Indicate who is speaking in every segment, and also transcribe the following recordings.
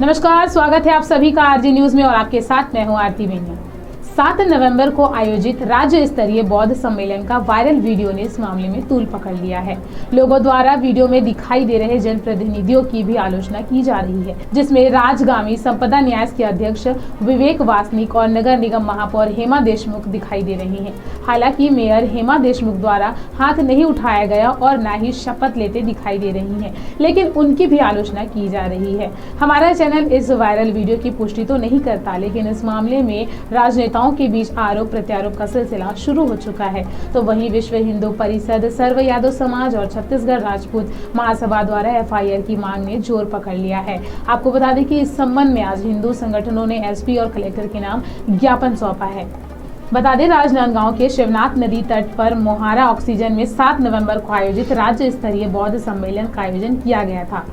Speaker 1: नमस्कार, स्वागत है आप सभी का आरजी न्यूज में और आपके साथ मैं हूं आरती बेनिया। 7 नवंबर को आयोजित राज्य स्तरीय बौद्ध सम्मेलन का वायरल वीडियो ने इस मामले में तूल पकड़ लिया है। लोगों द्वारा वीडियो में दिखाई दे रहे जनप्रतिनिधियों की भी आलोचना की जा रही है, जिसमें राजगामी संपदा न्यास के अध्यक्ष विवेक वासनिक और नगर निगम महापौर हेमा देशमुख दिखाई दे रही हैं। हालांकि मेयर हेमा देशमुख द्वारा हाथ नहीं उठाया गया और न ही शपथ लेते दिखाई दे रही हैं, लेकिन उनकी भी आलोचना की जा रही है। हमारा चैनल इस वायरल वीडियो की पुष्टि तो नहीं करता, लेकिन इस मामले में राजनेताओं के बीच आरोप प्रत्यारोप का सिलसिला शुरू हो चुका है। तो वहीं विश्व हिंदू परिषद, सर्व यादव समाज और छत्तीसगढ़ राजपूत महासभा द्वारा एफआईआर की मांग ने जोर पकड़ लिया है। आपको बता दें कि इस संबंध में आज हिंदू संगठनों ने एसपी और कलेक्टर के नाम ज्ञापन सौंपा है। बता दें, राजनांदगांव के शिवनाथ नदी तट पर मोहारा ऑक्सीजन में 7 नवंबर को आयोजित राज्य स्तरीय बौद्ध सम्मेलन का आयोजन किया गया था।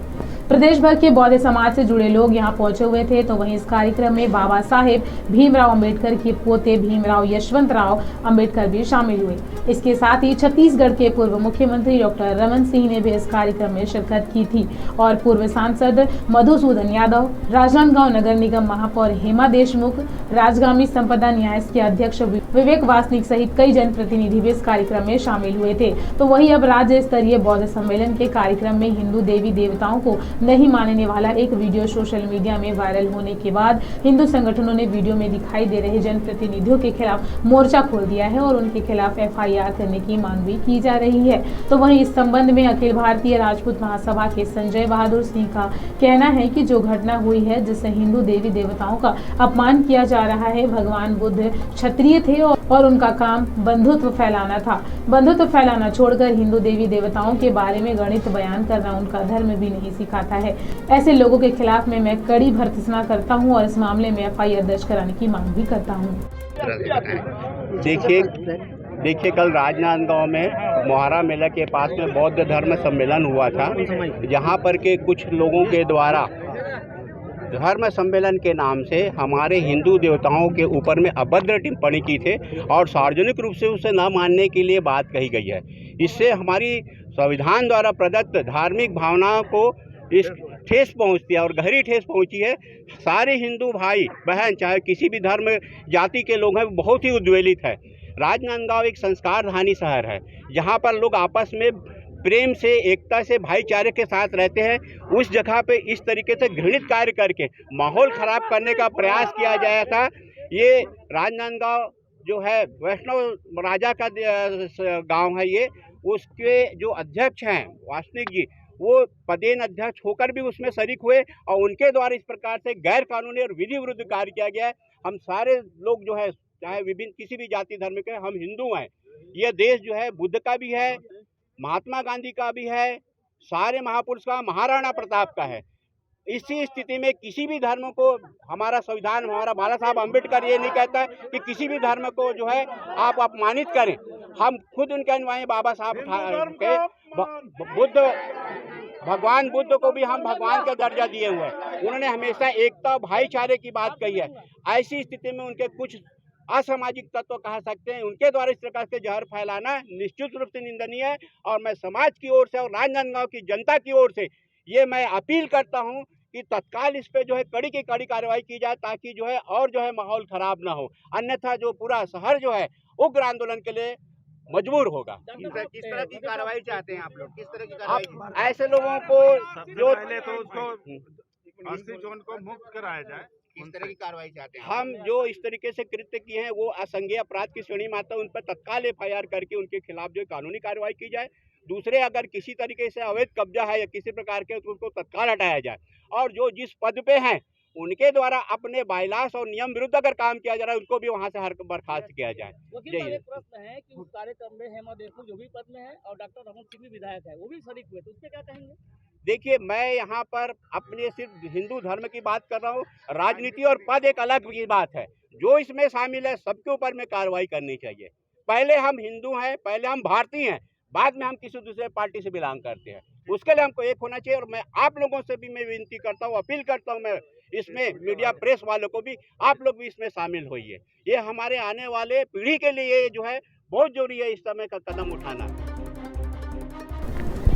Speaker 1: प्रदेश भर के बौद्ध समाज से जुड़े लोग यहां पहुंचे हुए थे। तो वहीं इस कार्यक्रम में बाबा साहेब भीमराव अंबेडकर के पोते भीमराव यशवंतराव अंबेडकर भी शामिल हुए। इसके साथ ही छत्तीसगढ़ के पूर्व मुख्यमंत्री डॉक्टर रमन सिंह ने भी इस कार्यक्रम में शिरकत की थी और पूर्व सांसद मधुसूदन यादव, राजनांदगांव नगर निगम महापौर हेमा देशमुख, राजगामी संपदा न्यास के अध्यक्ष विवेक वासनिक सहित कई जनप्रतिनिधि भी इस कार्यक्रम में शामिल हुए थे। तो वही अब राज्य स्तरीय बौद्ध सम्मेलन के कार्यक्रम में हिंदू देवी देवताओं को नहीं मानने वाला एक वीडियो सोशल मीडिया में वायरल होने के बाद हिंदू संगठनों ने वीडियो में दिखाई दे रहे जनप्रतिनिधियों के खिलाफ मोर्चा खोल दिया है और उनके खिलाफ एफआईआर करने की मांग भी की जा रही है। तो वहीं इस संबंध में अखिल भारतीय राजपूत महासभा के संजय बहादुर सिंह का कहना है कि जो घटना हुई है, जिससे हिंदू देवी देवताओं का अपमान किया जा रहा है, भगवान बुद्ध क्षत्रिय थे और उनका काम बंधुत्व फैलाना था। बंधुत्व फैलाना छोड़कर हिंदू देवी देवताओं के बारे में गणित बयान करना उनका धर्म भी नहीं सिखाता है। ऐसे लोगों के खिलाफ में मैं कड़ी भर्त्सना करता हूं और इस मामले में एफआईआर दर्ज कराने की मांग भी करता हूं।
Speaker 2: देखिए कल राजनांदगांव में मोहारा मेला के पास में बौद्ध धर्म सम्मेलन हुआ था, जहां पर के कुछ लोगों के द्वारा धर्म सम्मेलन के नाम से हमारे हिंदू देवताओं के ऊपर में अभद्र टिप्पणी की थे और सार्वजनिक रूप से उसे न मानने के लिए बात कही गई है। इससे हमारी संविधान द्वारा प्रदत्त धार्मिक भावनाओं को इस ठेस पहुंचती है और गहरी ठेस पहुंची है। सारे हिंदू भाई बहन चाहे किसी भी धर्म जाति के लोग हैं, बहुत ही उद्वेलित है। राजनांदगांव एक संस्कारधानी शहर है, जहां पर लोग आपस में प्रेम से, एकता से, भाईचारे के साथ रहते हैं। उस जगह पे इस तरीके से घृणित कार्य करके माहौल खराब करने का प्रयास किया गया था। ये राजनांदगांव जो है वैष्णव राजा का गांव है, ये उसके जो अध्यक्ष हैं वासनिक जी, वो पदेन अध्यक्ष होकर भी उसमें शरीक हुए और उनके द्वारा इस प्रकार से गैर कानूनी और विधि विरुद्ध कार्य किया गया है। हम सारे लोग जो है, चाहे विभिन्न किसी भी जाति धर्म के, हम हिंदू हैं। यह देश जो है बुद्ध का भी है, महात्मा गांधी का भी है, सारे महापुरुष का, महाराणा प्रताप का है। इसी स्थिति में किसी भी धर्म को हमारा संविधान, हमारा बाला साहब अम्बेडकर ये नहीं कहता है कि किसी भी धर्म को जो है आप अपमानित करें। हम खुद उनके अनुयायी बाबा साहब के भगवान बुद्ध को भी हम भगवान का दर्जा दिए हुए हैं। उन्होंने हमेशा एकता और भाईचारे की बात कही है। ऐसी स्थिति में उनके कुछ असामाजिक तत्व कह सकते हैं, उनके द्वारा इस प्रकार से जहर फैलाना निश्चित रूप से निंदनीय है। और मैं समाज की ओर से और राजनांदगांव की जनता की ओर से ये मैं अपील करता हूं कि तत्काल इस पे जो है कड़ी की कड़ी कार्रवाई की जाए, ताकि जो है और जो है माहौल खराब ना हो। अन्यथा जो पूरा शहर जो है उग्र आंदोलन के लिए मजबूर होगा।
Speaker 3: किस तरह की कार्रवाई चाहते हैं आप लोग? किस तरह की कार्रवाई?
Speaker 2: ऐसे लोगों को जो
Speaker 4: पहले तो उसको अस्थि जोन को मुक्त कराया जाए।
Speaker 3: किस तरह की कार्रवाई चाहते हैं?
Speaker 2: हम जो इस तरीके से कृत्य किए हैं वो असंज्ञेय अपराध की श्रेणी में आता है, उन पर तत्काल एफआईआर करके उनके खिलाफ जो कानूनी कार्रवाई की जाए। दूसरे अगर किसी तरीके से अवैध कब्जा है या किसी प्रकार के, तो उसको तत्काल हटाया जाए। और जो जिस पद पे हैं उनके द्वारा अपने बायलास और नियम विरुद्ध अगर काम किया जा रहा है, उनको भी वहां से बर्खास्त किया जाए।
Speaker 5: वकील साहब, एक प्रश्न है कि उस कार्यक्रम में हेमा देशमुख जो भी पद में है और डॉक्टर रमन सिंह भी विधायक है, वो भी शरीक हुए, तो उस पर क्या कहेंगे?
Speaker 2: देखिए, मैं यहाँ पर अपने सिर्फ हिंदू धर्म की बात कर रहा हूँ। राजनीति और पद एक अलग की बात है। जो इसमें शामिल है सबके ऊपर में कार्रवाई करनी चाहिए। पहले हम हिंदू हैं, पहले हम भारतीय हैं, बाद में हम किसी दूसरे पार्टी से बिलोंग करते हैं। उसके लिए हमको एक होना चाहिए। और मैं आप लोगों से भी मैं विनती करता हूँ, अपील करता हूँ, मैं इसमें मीडिया प्रेस वालों को भी, आप लोग भी इसमें शामिल होइए। ये हमारे आने वाले पीढ़ी के लिए जो है बहुत जरूरी है इस समय का कदम उठाना।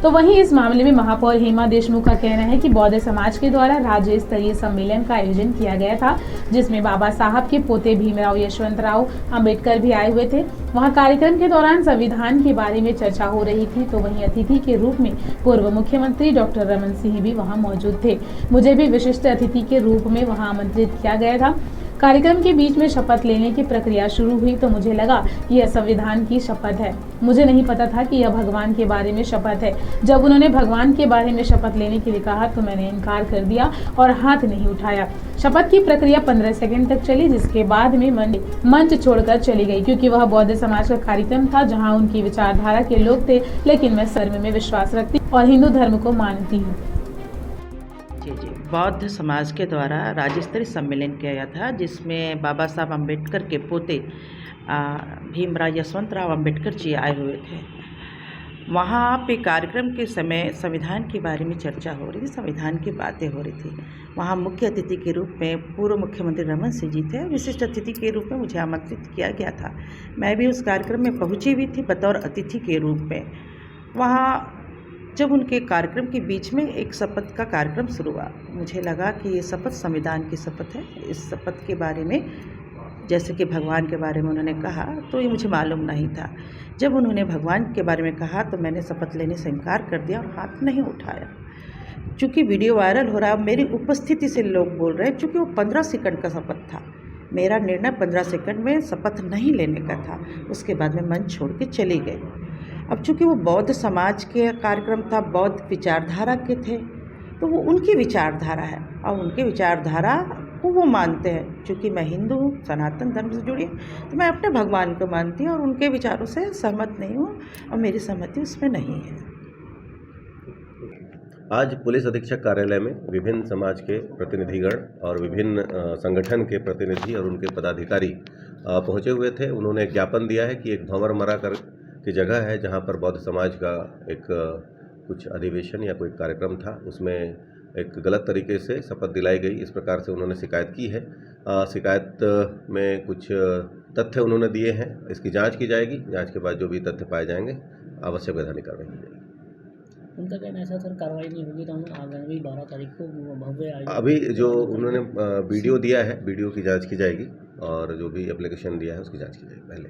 Speaker 1: तो वहीं इस मामले में महापौर हेमा देशमुख का कहना है कि बौद्ध समाज के द्वारा राज्य स्तरीय सम्मेलन का आयोजन किया गया था, जिसमें बाबा साहब के पोते भीमराव यशवंतराव अंबेडकर भी आए हुए थे। वहां कार्यक्रम के दौरान संविधान के बारे में चर्चा हो रही थी, तो वहीं अतिथि के रूप में पूर्व मुख्यमंत्री डॉक्टर रमन सिंह भी वहां मौजूद थे। मुझे भी विशिष्ट अतिथि के रूप में वहां आमंत्रित किया गया था। कार्यक्रम के बीच में शपथ लेने की प्रक्रिया शुरू हुई तो मुझे लगा कि यह संविधान की शपथ है। मुझे नहीं पता था कि यह भगवान के बारे में शपथ है। जब उन्होंने भगवान के बारे में शपथ लेने के लिए कहा तो मैंने इनकार कर दिया और हाथ नहीं उठाया। शपथ की प्रक्रिया 15 सेकंड तक चली, जिसके बाद में मंच छोड़कर चली गई, क्योंकि वह बौद्ध समाज का कार्यक्रम था जहाँ उनकी विचारधारा के लोग थे। लेकिन मैं धर्म में विश्वास रखती और हिंदू धर्म को मानती हूँ।
Speaker 6: जी, बौद्ध समाज के द्वारा राज्य स्तरीय सम्मेलन किया गया था, जिसमें बाबा साहब अम्बेडकर के पोते भीमराव यशवंतराव अम्बेडकर जी आए हुए थे। वहाँ पे कार्यक्रम के समय संविधान के बारे में चर्चा हो रही थी, संविधान की बातें हो रही थी। वहाँ मुख्य अतिथि के रूप में पूर्व मुख्यमंत्री रमन सिंह जी थे। विशिष्ट अतिथि के रूप में मुझे आमंत्रित किया गया था। मैं भी उस कार्यक्रम में पहुँची हुई थी बतौर अतिथि के रूप में। वहाँ जब उनके कार्यक्रम के बीच में एक शपथ का कार्यक्रम शुरू हुआ, मुझे लगा कि ये शपथ संविधान की शपथ है। इस शपथ के बारे में जैसे कि भगवान के बारे में उन्होंने कहा तो ये मुझे मालूम नहीं था। जब उन्होंने भगवान के बारे में कहा तो मैंने शपथ लेने से इनकार कर दिया और हाथ नहीं उठाया। चूँकि वीडियो वायरल हो रहा है, मेरी उपस्थिति से लोग बोल रहे हैं, चूँकि वो 15 सेकंड का शपथ था। मेरा निर्णय 15 सेकंड में शपथ नहीं लेने का था। उसके बाद में मंच छोड़ के चली गई। अब चूँकि वो बौद्ध समाज के कार्यक्रम था, बौद्ध विचारधारा के थे, तो वो उनकी विचारधारा है और उनके विचारधारा को वो मानते हैं। चूँकि मैं हिंदू हूँ, सनातन धर्म से जुड़ी हूँ, तो मैं अपने भगवान को मानती हूँ और उनके विचारों से सहमत नहीं हूँ और मेरी सहमति उसमें नहीं है।
Speaker 7: आज पुलिस अधीक्षक कार्यालय में विभिन्न समाज के प्रतिनिधिगण और विभिन्न संगठन के प्रतिनिधि और उनके पदाधिकारी पहुँचे हुए थे। उन्होंने ज्ञापन दिया है कि एक भंवर मरा कर की जगह है जहां पर बौद्ध समाज का एक कुछ अधिवेशन या कोई कार्यक्रम था, उसमें एक गलत तरीके से शपथ दिलाई गई, इस प्रकार से उन्होंने शिकायत की है। शिकायत में कुछ तथ्य उन्होंने दिए हैं, इसकी जांच की जाएगी। जांच के बाद जो भी तथ्य पाए जाएंगे आवश्यक वैधानिक कार्रवाई की जाएगी।
Speaker 5: उनका कहना ऐसा सर कार्रवाई नहीं होगी तो हम आगामी 12 तारीख को भव्य आयोजन।
Speaker 7: अभी जो उन्होंने वीडियो दिया है, वीडियो की जाँच की जाएगी और जो भी एप्लीकेशन दिया है उसकी जाँच की जाएगी पहले।